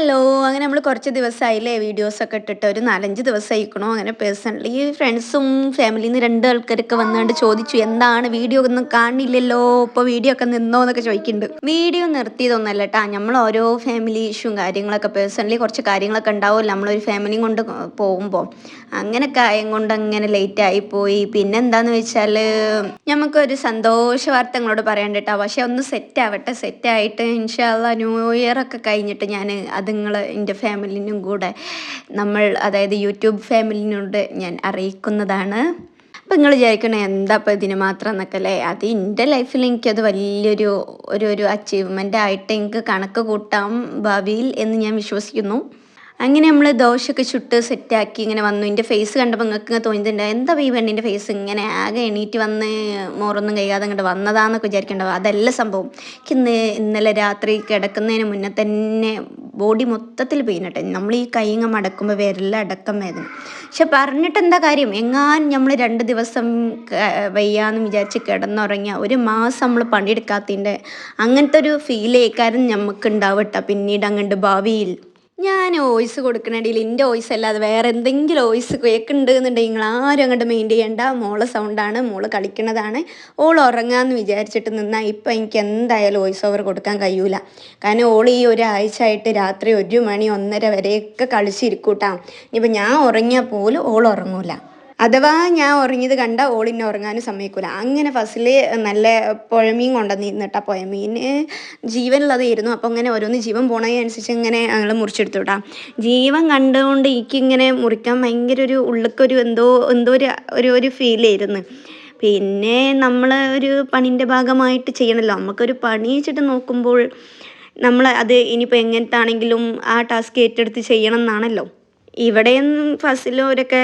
Hello അങ്ങനെ നമ്മൾ കുറച്ച് ദിവസമായില്ലേ വീഡിയോസൊക്കെ ഇട്ടിട്ട് ഒരു 4-5 ദിവസമായിക്കണോ അങ്ങനെ പേഴ്സണലി ഫ്രണ്ട്സും ഫാമിലിയിൽ നിന്ന് 2 ആൾക്കാരൊക്കെ വന്നുകൊണ്ട് ചോദിച്ചു എന്താണ് വീഡിയോ ഒന്നും കാണില്ലല്ലോ ഇപ്പോൾ വീഡിയോ ഒക്കെ നിന്നോ എന്നൊക്കെ ചോദിക്കുന്നുണ്ട്. വീഡിയോ നിർത്തിയതൊന്നല്ല കേട്ടോ, നമ്മൾ ഓരോ ഫാമിലി ഇഷ്യൂവും കാര്യങ്ങളൊക്കെ പേഴ്സണലി കുറച്ച് കാര്യങ്ങളൊക്കെ ഉണ്ടാവുമല്ലോ നമ്മളൊരു ഫാമിലിയും കൊണ്ട് പോകുമ്പോൾ, അങ്ങനെയൊക്കെ ആയം കൊണ്ട് അങ്ങനെ ലേറ്റ് ആയിപ്പോയി. പിന്നെ എന്താണെന്ന് വെച്ചാൽ നമുക്കൊരു സന്തോഷ വാർത്ത നിങ്ങളോട് പറയണ്ട കേട്ടോ, പക്ഷെ ഒന്ന് സെറ്റായിട്ട് ഇൻഷാ അല്ലാ ന്യൂ ഇയർ ഒക്കെ കഴിഞ്ഞിട്ട് ഞാൻ അത് നിങ്ങൾ എൻ്റെ ഫാമിലിനും കൂടെ അതായത് യൂട്യൂബ് ഫാമിലിനോട് ഞാൻ അറിയിക്കുന്നതാണ്. അപ്പം നിങ്ങൾ വിചാരിക്കണേ എന്താ ഇപ്പം ഇതിന് മാത്രം എന്നൊക്കെ അല്ലേ, അത് എൻ്റെ ലൈഫിൽ എനിക്കത് വലിയൊരു ഒരു അച്ചീവ്മെൻ്റ് ആയിട്ട് എനിക്ക് കണക്ക് കൂട്ടാം ഭാവിയിൽ എന്ന് ഞാൻ വിശ്വസിക്കുന്നു. അങ്ങനെ നമ്മൾ ദോശയൊക്കെ ചുട്ട് സെറ്റാക്കി ഇങ്ങനെ വന്നു. എൻ്റെ ഫേസ് കണ്ടപ്പോൾ നിങ്ങൾക്ക് ഇങ്ങനെ തോന്നിയിട്ടുണ്ട് എന്താ ഈ പെണ്ണിൻ്റെ ഫേസ് ഇങ്ങനെ ആകെ എണീറ്റ് വന്ന് മോറൊന്നും കഴിയാതെ ഇങ്ങോട്ട് വന്നതാന്നൊക്കെ വിചാരിക്കേണ്ടാവും. അതല്ല സംഭവം. എനിക്ക് ഇന്നലെ രാത്രി കിടക്കുന്നതിന് മുന്നേ തന്നെ ബോഡി മൊത്തത്തിൽ പെയിനിട്ടെ, നമ്മൾ ഈ കൈ ഇങ്ങനെ മടക്കുമ്പോൾ വിരലിൽ അടക്കം വേദന. പക്ഷെ പറഞ്ഞിട്ട് എന്താ കാര്യം, എങ്ങാനും നമ്മൾ 2 ദിവസം വയ്യാന്ന് വിചാരിച്ച് കിടന്നുറങ്ങിയ 1 മാസം നമ്മൾ പണിയെടുക്കാത്തതിൻ്റെ അങ്ങനത്തെ ഒരു ഫീൽ കേൾക്കാനും നമുക്ക് ഉണ്ടാവട്ടെ പിന്നീട് അങ്ങോട്ട് ഭാവിയിൽ. ഞാൻ വോയിസ് കൊടുക്കണടിയിൽ എൻ്റെ വോയിസ് അല്ലാതെ വേറെ എന്തെങ്കിലും വോയിസ് കേൾക്കുന്നുണ്ട് എന്നുണ്ടെങ്കിൽ നിങ്ങൾ ആരും അങ്ങോട്ട് മെയിൻ ചെയ്യേണ്ട. മോളെ സൗണ്ടാണ്, മോള് കളിക്കുന്നതാണ്. ഓൾ ഉറങ്ങാമെന്ന് വിചാരിച്ചിട്ട് നിന്നാൽ ഇപ്പം എനിക്ക് എന്തായാലും വോയിസ് ഓവർ കൊടുക്കാൻ കഴിയൂല. കാരണം ഓൾ ഈ ഒരാഴ്ച ആയിട്ട് രാത്രി 1 മണി 1:30 വരെയൊക്കെ കളിച്ചിരിക്കൂട്ടാ. ഇനിയിപ്പോൾ ഞാൻ ഉറങ്ങിയാൽ പോലും ഓൾ ഉറങ്ങൂല. അഥവാ ഞാൻ ഉറങ്ങിയത് കണ്ട ഓളിന്നെ ഉറങ്ങാനും സമ്മതിക്കൂല. അങ്ങനെ ഫസ്റ്റിൽ നല്ല പുഴമീൻ കൊണ്ടുവന്നിരുന്നിട്ടാ, പുഴമീൻ ജീവനുള്ളതായിരുന്നു. അപ്പോൾ ഇങ്ങനെ ഓരോന്ന് ജീവൻ പോണതിനനുസരിച്ച് ഇങ്ങനെ ഞങ്ങൾ മുറിച്ചെടുത്തു കേട്ടാ. ജീവൻ കണ്ടുകൊണ്ട് എനിക്കിങ്ങനെ മുറിക്കാൻ ഭയങ്കര ഒരു ഉള്ളിക്കൊരു എന്തോ ഒരു ഫീലായിരുന്നു. പിന്നെ നമ്മൾ ഒരു പണീൻ്റെ ഭാഗമായിട്ട് ചെയ്യണമല്ലോ, നമുക്കൊരു പണി വെച്ചിട്ട് നോക്കുമ്പോൾ നമ്മൾ അത് ഇനിയിപ്പോൾ എങ്ങനത്താണെങ്കിലും ആ ടാസ്ക് ഏറ്റെടുത്ത് ചെയ്യണം എന്നാണല്ലോ. ഇവിടെയും ഫസിലൂരൊക്കെ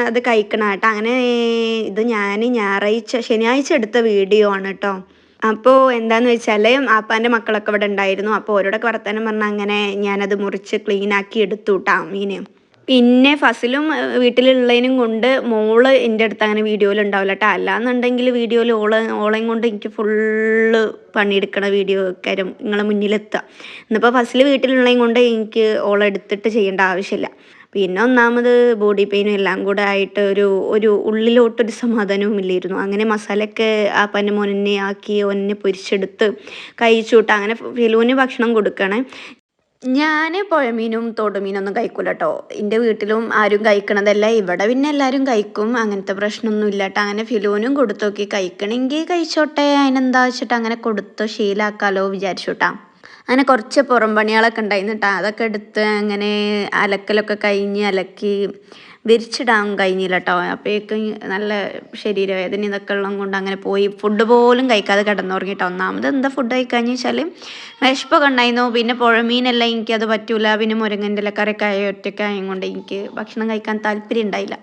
അത് കഴിക്കണം കേട്ടോ. അങ്ങനെ ഇത് ഞാൻ ശനിയാഴ്ച എടുത്ത വീഡിയോ ആണ് കേട്ടോ. അപ്പോൾ എന്താന്ന് വെച്ചാൽ ആപ്പാൻ്റെ മക്കളൊക്കെ ഇവിടെ ഉണ്ടായിരുന്നു. അപ്പോൾ ഓരോടൊക്കെ വർത്താനം പറഞ്ഞാൽ അങ്ങനെ ഞാനത് മുറിച്ച് ക്ലീനാക്കി എടുത്തു കേട്ടോ മീൻ. പിന്നെ ഫസിലും വീട്ടിലുള്ളതിനും കൊണ്ട് മോള് എൻ്റെ അടുത്ത് അങ്ങനെ വീഡിയോയിൽ ഉണ്ടാവില്ല കേട്ടോ. അല്ലാന്നുണ്ടെങ്കിൽ വീഡിയോയിൽ ഓളെയും കൊണ്ട് എനിക്ക് ഫുള്ള് പണിയെടുക്കണ വീഡിയോ കാര്യം നിങ്ങളെ മുന്നിലെത്തുക. ഇന്നിപ്പോൾ ഫസിൽ വീട്ടിലുള്ളതും കൊണ്ട് എനിക്ക് ഓളെടുത്തിട്ട് ചെയ്യേണ്ട ആവശ്യമില്ല. പിന്നെ ഒന്നാമത് ബോഡി പെയിനും എല്ലാം കൂടെ ആയിട്ട് ഒരു ഉള്ളിലോട്ടൊരു സമാധാനവും ഇല്ലായിരുന്നു. അങ്ങനെ മസാലയൊക്കെ ആ പന്നമോനെ ആക്കി ഒന്നെ പൊരിച്ചെടുത്ത് കഴിച്ചുവിട്ട് അങ്ങനെ ഫിലുവിന് ഭക്ഷണം കൊടുക്കണേ. ഞാൻ പുഴമീനും തോടുമീനൊന്നും കഴിക്കൂല കേട്ടോ. എൻ്റെ വീട്ടിലും ആരും കഴിക്കണതല്ല, ഇവിടെ പിന്നെ എല്ലാവരും കഴിക്കും, അങ്ങനത്തെ പ്രശ്നമൊന്നും ഇല്ല കേട്ടോ. അങ്ങനെ ഫിലുവിനും കൊടുത്തു നോക്കി, കഴിക്കണമെങ്കിൽ കഴിച്ചോട്ടെ അതിനെന്താ വെച്ചിട്ട് അങ്ങനെ കൊടുത്തു ശീലാക്കാലോ വിചാരിച്ചു കേട്ടോ. അങ്ങനെ കുറച്ച് പുറം പണികളൊക്കെ ഉണ്ടായിരുന്നു കേട്ടോ. അതൊക്കെ എടുത്ത് അങ്ങനെ അലക്കലൊക്കെ കഴിഞ്ഞ് അലക്കി വിരിച്ചിടാൻ കഴിഞ്ഞില്ല കേട്ടോ. അപ്പോഴേക്കും നല്ല ശരീരവേദന ഇതൊക്കെ ഉള്ളത് കൊണ്ട് അങ്ങനെ പോയി ഫുഡ് പോലും കഴിക്കാതെ കിടന്നുറങ്ങി കേട്ടോ. ഒന്നാമത് എന്താ ഫുഡ് കഴിക്കാന്ന് വെച്ചാൽ വിശപ്പൊക്കെ ഉണ്ടായിരുന്നു. പിന്നെ പുഴമീനെല്ലാം എനിക്കത് പറ്റൂല. പിന്നെ മുരിങ്ങൻ്റെ ഇലക്കറിയൊക്കെ ഒറ്റക്കായും കൊണ്ട് എനിക്ക് ഭക്ഷണം കഴിക്കാൻ താല്പര്യം ഉണ്ടായില്ല.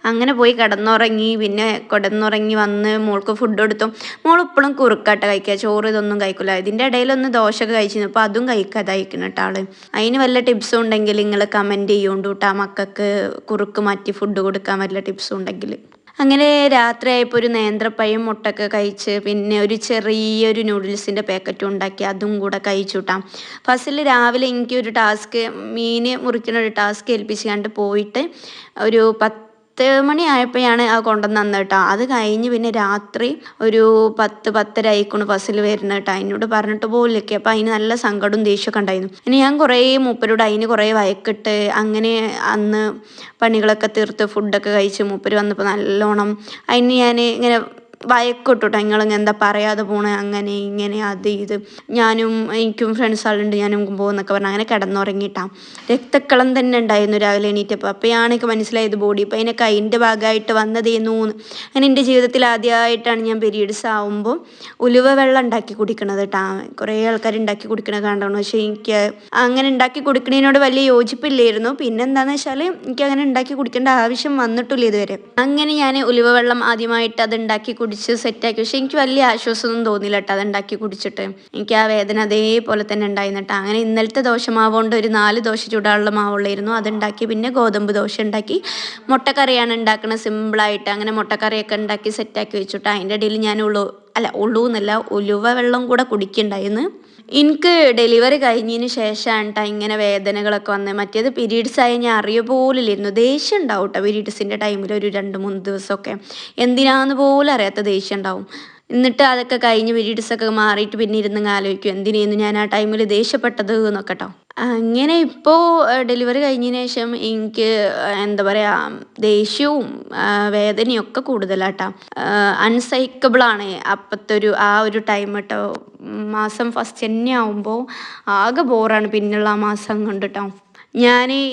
അങ്ങനെ പോയി കിടന്നുറങ്ങി. പിന്നെ കിടന്നുറങ്ങി വന്ന് മോൾക്ക് ഫുഡ് കൊടുത്തു. മോൾ ഇപ്പോഴും കുറുക്കാട്ട കഴിക്കുക, ചോറ് ഇതൊന്നും കഴിക്കില്ല. ഇതിൻ്റെ ഇടയിലൊന്ന് ദോശയൊക്കെ കഴിച്ചിരുന്നു, അപ്പോൾ അതും കഴിക്കാതെ കഴിക്കണം കേട്ടോ ആൾ. അതിന് വല്ല ടിപ്സും ഉണ്ടെങ്കിൽ നിങ്ങൾ കമൻറ്റ് ചെയ്യുകൊണ്ട് കേട്ടോ. മക്കൾക്ക് കുറുക്ക് മാറ്റി ഫുഡ് കൊടുക്കാൻ വല്ല ടിപ്സും ഉണ്ടെങ്കിൽ. അങ്ങനെ രാത്രി ആയപ്പോൾ ഒരു നേന്ത്രപ്പഴം മുട്ടൊക്കെ കഴിച്ച് പിന്നെ ഒരു ചെറിയൊരു നൂഡിൽസിൻ്റെ പാക്കറ്റും ഉണ്ടാക്കി അതും കൂടെ കഴിച്ചു കൂട്ടാം. ഫസ്റ്റിൽ രാവിലെ എനിക്കൊരു ടാസ്ക് മീൻ മുറിക്കുന്ന ഒരു ടാസ്ക് ഏൽപ്പിച്ച് കണ്ട് പോയിട്ട് ഒരു 10 മണി ആയപ്പോഴാണ് ആ കൊണ്ടുവന്ന് തന്നത് കേട്ടോ. അത് കഴിഞ്ഞ് പിന്നെ രാത്രി ഒരു 10-10:30 ആയിക്കൊണ്ട് ഫസിൽ വരുന്നത് കേട്ടോ. അതിനോട് പറഞ്ഞിട്ട് പോലില്ലേ. അപ്പോൾ അതിന് നല്ല സങ്കടവും ദേഷ്യമൊക്കെ ഉണ്ടായിരുന്നു. പിന്നെ ഞാൻ കുറേ മൂപ്പരോട് അതിന് കുറേ വഴക്കിട്ട് അങ്ങനെ അന്ന് പണികളൊക്കെ തീർത്ത് ഫുഡൊക്കെ കഴിച്ച് മൂപ്പര് വന്നപ്പോൾ നല്ലോണം അതിന് ഞാൻ ഇങ്ങനെ വഴക്കിട്ടു കേട്ടോ. നിങ്ങളിങ്ങനെ എന്താ പറയാതെ പോണേ, അങ്ങനെ ഇങ്ങനെ അത് ഇത്, എനിക്കും ഫ്രണ്ട്സ് ആളുണ്ട് ഞാനും പോകുന്നൊക്കെ പറഞ്ഞാൽ അങ്ങനെ കിടന്നുറങ്ങിയിട്ടാണ്. രക്തക്കളം തന്നെ ഉണ്ടായിരുന്നു രാവിലെ എണീറ്റപ്പോൾ. അപ്പോഴാണ് എനിക്ക് മനസ്സിലായത് ബോഡി പെയിനൊക്കെ അതിൻ്റെ ഭാഗമായിട്ട് വന്നതേന്നു. അങ്ങനെ എൻ്റെ ജീവിതത്തിൽ ആദ്യമായിട്ടാണ് ഞാൻ പീരീഡ്സ് ആവുമ്പോൾ ഉലുവ വെള്ളം ഉണ്ടാക്കി കുടിക്കണത് കേട്ടോ. കുറേ ആൾക്കാർ ഉണ്ടാക്കി കുടിക്കണത് കണ്ടാണ്, പക്ഷേ എനിക്ക് അങ്ങനെ ഉണ്ടാക്കി കുടിക്കണതിനോട് വലിയ യോജിപ്പില്ലായിരുന്നു. പിന്നെ എന്താണെന്ന് വെച്ചാൽ എനിക്ക് അങ്ങനെ ഉണ്ടാക്കി കുടിക്കേണ്ട ആവശ്യം വന്നിട്ടില്ല ഇതുവരെ. അങ്ങനെ ഞാൻ ഉലുവ വെള്ളം ആദ്യമായിട്ട് അത് ഉണ്ടാക്കി കുടിച്ച് സെറ്റാക്കി. പക്ഷെ എനിക്ക് വലിയ ആശ്വാസമൊന്നും തോന്നിയില്ല കേട്ടോ അതുണ്ടാക്കി കുടിച്ചിട്ട്. എനിക്ക് ആ വേദന അതേപോലെ തന്നെ ഉണ്ടായിരുന്നു കേട്ടോ. അങ്ങനെ ഇന്നലത്തെ ദോശമാവ് കൊണ്ട് ഒരു 4 ദോശ ചൂടാനുള്ള മാവുള്ളായിരുന്നു, അതുണ്ടാക്കി. പിന്നെ ഗോതമ്പ് ദോശ ഉണ്ടാക്കി. മുട്ടക്കറിയാണ് ഉണ്ടാക്കുന്നത് സിമ്പിളായിട്ട്. അങ്ങനെ മുട്ടക്കറിയൊക്കെ ഉണ്ടാക്കി സെറ്റാക്കി വെച്ചിട്ട് അതിൻ്റെ ഇടയിൽ ഞാൻ ഉള്ളൂ എന്നല്ല ഉലുവ വെള്ളം കൂടെ കുടിക്കുന്നുണ്ടായിരുന്നു. എനിക്ക് ഡെലിവറി കഴിഞ്ഞതിന് ശേഷമാണ് ട്ടോ ഇങ്ങനെ വേദനകളൊക്കെ വന്നത്. മറ്റേത് പീരീഡ്സ് ആയി ഞാൻ അറിയ പോലുമില്ലായിരുന്നു. ദേഷ്യം ഉണ്ടാവും കേട്ടോ പീരീഡ്സിൻ്റെ ടൈമിൽ ഒരു 2-3 ദിവസമൊക്കെ. എന്തിനാന്ന് പോലും അറിയാത്ത ദേഷ്യം ഉണ്ടാവും. എന്നിട്ട് അതൊക്കെ കഴിഞ്ഞ് പീരീഡ്സൊക്കെ മാറിയിട്ട് പിന്നെ ഇരുന്ന് ആലോചിക്കും എന്തിനേന്ന് ഞാൻ ആ ടൈമിൽ ദേഷ്യപ്പെട്ടത് എന്നൊക്കെ ട്ടോ. അങ്ങനെ ഇപ്പോൾ ഡെലിവറി കഴിഞ്ഞതിന് ശേഷം എനിക്ക് എന്താ പറയുക ദേഷ്യവും വേദനയും ഒക്കെ കൂടുതലാട്ടോ. അൺസൈക്കബിളാണ് അപ്പോഴത്തെ ആ ഒരു ടൈം കേട്ടോ. മാസം ഫസ്റ്റ് തന്നെ ആവുമ്പോൾ ആകെ ബോറാണ് പിന്നെയുള്ള ആ മാസം കൊണ്ട് ട്ടോ.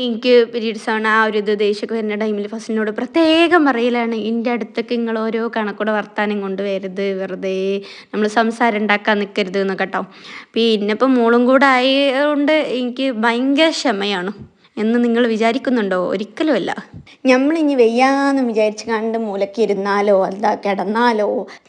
എനിക്ക് പീരീഡ്സ് ആണ് ആ ഒരു ദേഷ്യമൊക്കെ വരുന്ന ടൈമിൽ ഫസ്റ്റിനോട് പ്രത്യേകം പറയലാണ് എൻ്റെ അടുത്തൊക്കെ നിങ്ങൾ ഓരോ കണക്കൂടെ വർത്താനം കൊണ്ട് വരരുത്, വെറുതെ നമ്മൾ സംസാരം ഉണ്ടാക്കാൻ നിൽക്കരുത് എന്നൊക്കെ കേട്ടോ. പിന്നെ ഇപ്പം മോളും കൂടെ ആയതുകൊണ്ട് എനിക്ക് ഭയങ്കര ക്ഷമയാണ് എന്ന് നിങ്ങൾ വിചാരിക്കുന്നുണ്ടോ? ഒരിക്കലുമല്ല. നമ്മളിനി വെയ്യാന്ന് വിചാരിച്ച് കണ്ട് മൂലയ്ക്ക് ഇരുന്നാലോ അല്ല കിടന്നാലോ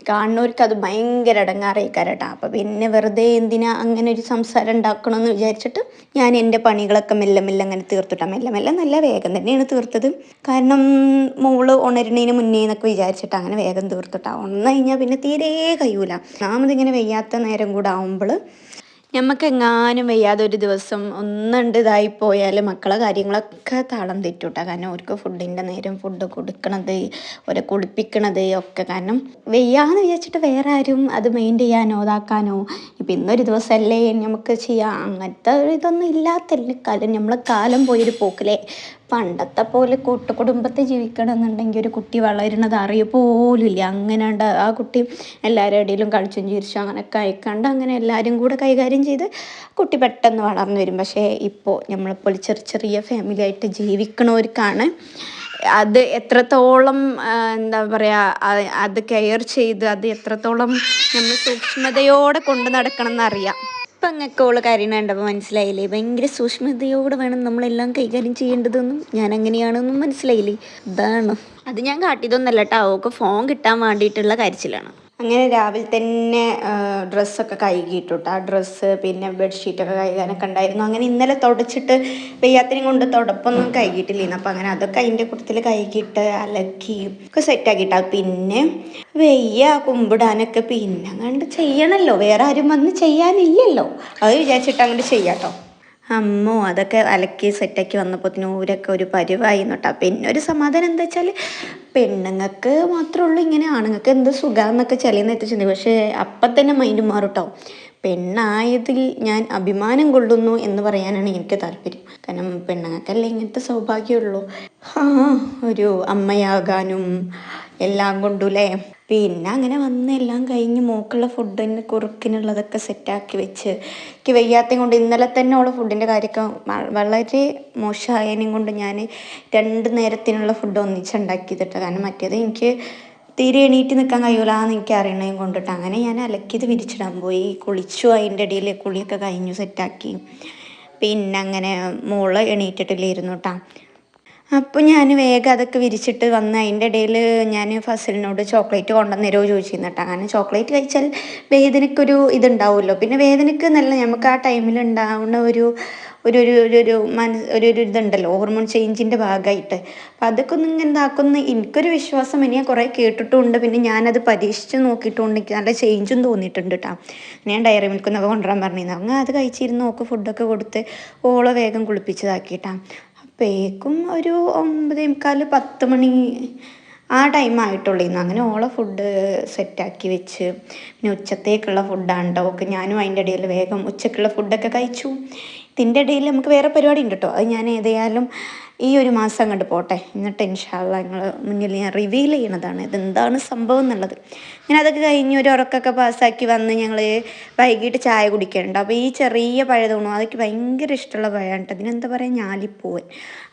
കാണുന്നവർക്ക് അത് ഭയങ്കര ഇടങ്ങാറേക്കാരട്ടാ. അപ്പം പിന്നെ വെറുതെ എന്തിനാ അങ്ങനെ ഒരു സംസാരം ഉണ്ടാക്കണമെന്ന് വിചാരിച്ചിട്ട് ഞാൻ എൻ്റെ പണികളൊക്കെ മെല്ലെ മെല്ലെ അങ്ങനെ തീർത്തിട്ടാ. മെല്ലെ മെല്ലെ നല്ല വേഗം തന്നെയാണ് തീർത്തത്. കാരണം മോള് ഉണരുന്നതിന് മുന്നേ എന്നൊക്കെ വിചാരിച്ചിട്ട് അങ്ങനെ വേഗം തീർത്തിട്ടാ. ഒന്ന് കഴിഞ്ഞാൽ പിന്നെ തീരെ കഴിയൂല. നാമതിങ്ങനെ വെയ്യാത്ത നേരം കൂടെ ആവുമ്പോൾ ഞമ്മക്കെങ്ങാനും വയ്യാതെ ഒരു ദിവസം ഒന്നുണ്ട് ഇതായിപ്പോയാൽ മക്കളെ കാര്യങ്ങളൊക്കെ താളം തെറ്റൂട്ടാ. കാരണം അവർക്ക് ഫുഡിൻ്റെ നേരം ഫുഡ് കൊടുക്കണത്, അവരെ കുളിപ്പിക്കണത് ഒക്കെ. കാരണം വയ്യാന്ന് വിചാരിച്ചിട്ട് വേറെ ആരും അത് മെയിൻ ചെയ്യാനോ ഇതാക്കാനോ ഇപ്പം ഇന്നൊരു ദിവസമല്ലേ നമുക്ക് ചെയ്യാം അങ്ങനത്തെ ഒരു ഇതൊന്നും ഇല്ലാത്തല്ലേ കാലം. നമ്മളെ കാലം പോയൊരു പോക്കില്ലേ. പണ്ടത്തെ പോലെ കൂട്ടുകുടുംബത്തെ ജീവിക്കണമെന്നുണ്ടെങ്കിൽ ഒരു കുട്ടി വളരുന്നത് അറിയ പോലും ഇല്ല. അങ്ങനെ ആ കുട്ടി എല്ലാവരുടെ ഇടയിലും കളിച്ചും ചിരിച്ചും അങ്ങനെയൊക്കെ അയക്കാണ്ട് അങ്ങനെ എല്ലാവരും കൂടെ കൈകാര്യം ചെയ്ത് കുട്ടി പെട്ടെന്ന് വളർന്നു വരും. പക്ഷേ ഇപ്പോൾ നമ്മളെപ്പോലെ ചെറിയ ഫാമിലി ആയിട്ട് ജീവിക്കണവർക്കാണ് അത് എത്രത്തോളം എന്താ പറയുക അത് കെയർ ചെയ്ത് അത് എത്രത്തോളം നമ്മൾ സൂക്ഷ്മതയോടെ കൊണ്ട് നടക്കണം എന്നറിയാം. ഇപ്പം അങ്ങക്ക് ഓള് കാര്യങ്ങൾ കണ്ടപ്പോൾ മനസ്സിലായില്ലേ? ഭയങ്കര സൂക്ഷ്മതയോടെ വേണം നമ്മളെല്ലാം കൈകാര്യം ചെയ്യേണ്ടതെന്നും ഞാൻ അങ്ങനെയാണെന്നും മനസ്സിലായില്ലേ? അതാണ് അത് ഞാൻ കാട്ടിയതൊന്നല്ല കേട്ടോ. അവൾക്ക് ഫോൺ കിട്ടാൻ വേണ്ടിയിട്ടുള്ള കാര്യത്തിലാണ്. അങ്ങനെ രാവിലെ തന്നെ ഡ്രസ്സൊക്കെ കഴുകിയിട്ടു കേട്ടോ. ആ ഡ്രസ്സ് പിന്നെ ബെഡ്ഷീറ്റൊക്കെ കഴുകാനൊക്കെ ഉണ്ടായിരുന്നു. അങ്ങനെ ഇന്നലെ തുടച്ചിട്ട് വെയ്യാത്തിനും കൊണ്ട് തുടപ്പൊന്നും കഴുകിയിട്ടില്ലായിരുന്നു. അപ്പം അങ്ങനെ അതൊക്കെ അതിൻ്റെ കൂട്ടത്തിൽ കഴുകിയിട്ട് അലക്കി ഒക്കെ സെറ്റാക്കിയിട്ടാ. പിന്നെ വെയ്യ കുമ്പിടാനൊക്കെ പിന്നെ അങ്ങോട്ട് ചെയ്യണമല്ലോ, വേറെ ആരും വന്ന് ചെയ്യാനില്ലല്ലോ, അത് വിചാരിച്ചിട്ട് അങ്ങോട്ട് ചെയ്യാം കേട്ടോ. അമ്മോ അതൊക്കെ അലക്കി സെറ്റാക്കി വന്നപ്പോൾ ഊരൊക്കെ ഒരു പരിവായി കേട്ടോ. പിന്നെ ഒരു സമാധാനം എന്താ വെച്ചാൽ പെണ്ണുങ്ങൾക്ക് മാത്രമേ ഉള്ളൂ ഇങ്ങനെ, ആണുങ്ങൾക്ക് എന്ത് സുഖമെന്നൊക്കെ ചിലയെന്ന് ചിന്തി. പക്ഷേ അപ്പം തന്നെ മൈൻഡ് മാറും കേട്ടോ. പെണ്ണായതിൽ ഞാൻ അഭിമാനം കൊള്ളുന്നു എന്ന് പറയാനാണ് എനിക്ക് താല്പര്യം. കാരണം പെണ്ണുങ്ങൾക്കല്ലേ ഇങ്ങനത്തെ സൗഭാഗ്യമുള്ളൂ. ഒരു അമ്മയാകാനും എല്ലാം കൊണ്ടുല്ലേ. പിന്നെ അങ്ങനെ വന്ന് എല്ലാം കഴിഞ്ഞ് മോക്കുള്ള ഫുഡിന് കുറുക്കിനുള്ളതൊക്കെ സെറ്റാക്കി വെച്ച് എനിക്ക് വയ്യാത്തയും കൊണ്ട് ഇന്നലെ തന്നെ ഉള്ള ഫുഡിൻ്റെ കാര്യമൊക്കെ വളരെ മോശമായതിനെയും കൊണ്ട് ഞാൻ 2 നേരത്തിനുള്ള ഫുഡ് ഒന്നിച്ചുണ്ടാക്കിയതിട്ട്. കാരണം മറ്റേത് എനിക്ക് തീരെ എണീറ്റ് നിൽക്കാൻ കഴിയൂലെന്ന് എനിക്ക് അറിയണേയും കൊണ്ടിട്ട് അങ്ങനെ ഞാൻ അലക്കിയത് വിരിച്ചിടാൻ പോയി. കുളിച്ചു, അതിൻ്റെ ഇടയിൽ കുളിയൊക്കെ കഴിഞ്ഞു സെറ്റാക്കി. പിന്നെ അങ്ങനെ മോള് എണീറ്റിട്ടില്ലായിരുന്നു കേട്ടോ. അപ്പോൾ ഞാൻ വേഗം അതൊക്കെ വിരിച്ചിട്ട് വന്ന് അതിൻ്റെ ഇടയിൽ ഞാൻ ഫസലിനോട് ചോക്ലേറ്റ് കൊണ്ടുവന്ന് തരുമോ ചോദിച്ചിരുന്നു കേട്ടോ. കാരണം ചോക്ലേറ്റ് കഴിച്ചാൽ വേദനയ്ക്കൊരു ഇതുണ്ടാവുമല്ലോ. പിന്നെ വേദനയ്ക്ക് നല്ല നമുക്ക് ആ ടൈമിൽ ഉണ്ടാവുന്ന ഒരു ഒരു ഒരു ഒരു ഒരു ഇതുണ്ടല്ലോ ഹോർമോൺ ചേഞ്ചിൻ്റെ ഭാഗമായിട്ട്. അപ്പം അതൊക്കെ ഒന്ന് ഇങ്ങനെ ഇതാക്കുന്ന എനിക്കൊരു വിശ്വാസം ഞാൻ കുറേ കേട്ടിട്ടുമുണ്ട്. പിന്നെ ഞാനത് പരീക്ഷിച്ച് നോക്കിയിട്ടുമുണ്ട്. എനിക്ക് നല്ല ചേഞ്ചും തോന്നിയിട്ടുണ്ട് കേട്ടോ. ഞാൻ ഡയറി മിൽക്കൊന്നൊക്കെ കൊണ്ടുവരാൻ പറഞ്ഞിരുന്നു. അങ്ങനെ അത് കഴിച്ചിരുന്ന് നോക്ക് ഫുഡൊക്കെ കൊടുത്ത് ഓളെ വേഗം കുളിപ്പിച്ചതാക്കിയിട്ടാണ്. അപ്പോഴേക്കും ഒരു 9:45 10 മണി ആ ടൈം ആയിട്ടുള്ളൂ. അങ്ങനെ ഓളെ ഫുഡ് സെറ്റാക്കി വെച്ച് പിന്നെ ഉച്ചത്തേക്കുള്ള ഫുഡാണ് കേട്ടോ. ഓക്കെ ഞാനും അതിൻ്റെ ഇടയിൽ വേഗം ഉച്ചക്കുള്ള ഫുഡൊക്കെ കഴിച്ചു. ഇതിൻ്റെ ഇടയിൽ നമുക്ക് വേറെ പരിപാടി ഉണ്ട് കേട്ടോ. അത് ഞാൻ ഏതായാലും ഈ ഒരു മാസം കണ്ട് പോട്ടെ, എന്നിട്ട് ഇൻഷാ അള്ളാ നിങ്ങൾ മുന്നിൽ ഞാൻ റിവീൽ ചെയ്യണതാണ് ഇതെന്താണ് സംഭവം എന്നുള്ളത്. ഞാൻ അതൊക്കെ കഴിഞ്ഞ് ഒരു ഉറക്കൊക്കെ പാസ്സാക്കി വന്ന് ഞങ്ങൾ വൈകിട്ട് ചായ കുടിക്കുന്നുണ്ട്. അപ്പോൾ ഈ ചെറിയ പഴയതോണു അതൊക്കെ ഭയങ്കര ഇഷ്ടമുള്ള പഴമാണ് കേട്ടോ. അതിനെന്താ പറയുക, ഞാലിപ്പൂവൻ.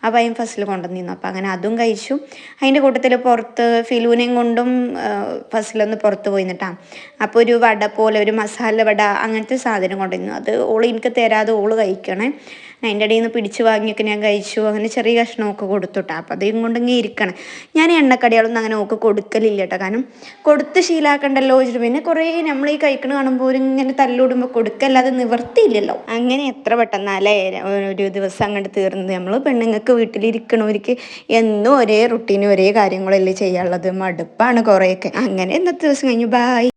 ആ പഴം ഫസ്റ്റിൽ കൊണ്ടുവന്നിരുന്നു. അപ്പോൾ അങ്ങനെ അതും കഴിച്ചു. അതിൻ്റെ കൂട്ടത്തിൽ പുറത്ത് ഫിലൂനെയും കൊണ്ടും ഫസ്റ്റിലൊന്ന് പുറത്ത് പോയി നിന്നിട്ടാണ്. അപ്പോൾ ഒരു വട പോലെ ഒരു മസാല വട അങ്ങനത്തെ സാധനം കൊണ്ടുവന്നു. അത് ഓള് എനിക്ക് തരാതെ ഓള് കഴിക്കണേ. അതിൻ്റെ ഇടയിൽ നിന്ന് പിടിച്ച് വാങ്ങിയൊക്കെ ഞാൻ കഴിച്ചു. അങ്ങനെ ചെറിയ കഷ്ണമൊക്കെ കൊടുത്തുട്ടാ. അപ്പം അതും കൊണ്ടിങ്ങനെ ഇരിക്കണം. ഞാൻ എണ്ണക്കടികളൊന്നും അങ്ങനെ ഓക്ക് കൊടുക്കലില്ല കേട്ടോ. കാരണം കൊടുത്ത് ശീലാക്കണ്ടല്ലോ വെച്ചിട്ട്. പിന്നെ കുറേ നമ്മൾ ഈ കഴിക്കണ കാണുമ്പോൾ ഇങ്ങനെ തല്ലിടുമ്പോൾ കൊടുക്കല്ലാതെ നിവർത്തിയില്ലല്ലോ. അങ്ങനെ എത്ര പെട്ടെന്നാലേ ഒരു ദിവസം അങ്ങോട്ട് തീർന്നത്. നമ്മൾ പെണ്ണുങ്ങൾക്ക് വീട്ടിലിരിക്കണവർക്ക് എന്നും ഒരേ റുട്ടീനും ഒരേ കാര്യങ്ങളല്ലേ ചെയ്യാനുള്ളത്. മടുപ്പാണ് കുറേയൊക്കെ. അങ്ങനെ ഇന്നത്തെ ദിവസം കഴിഞ്ഞു. ബായ്.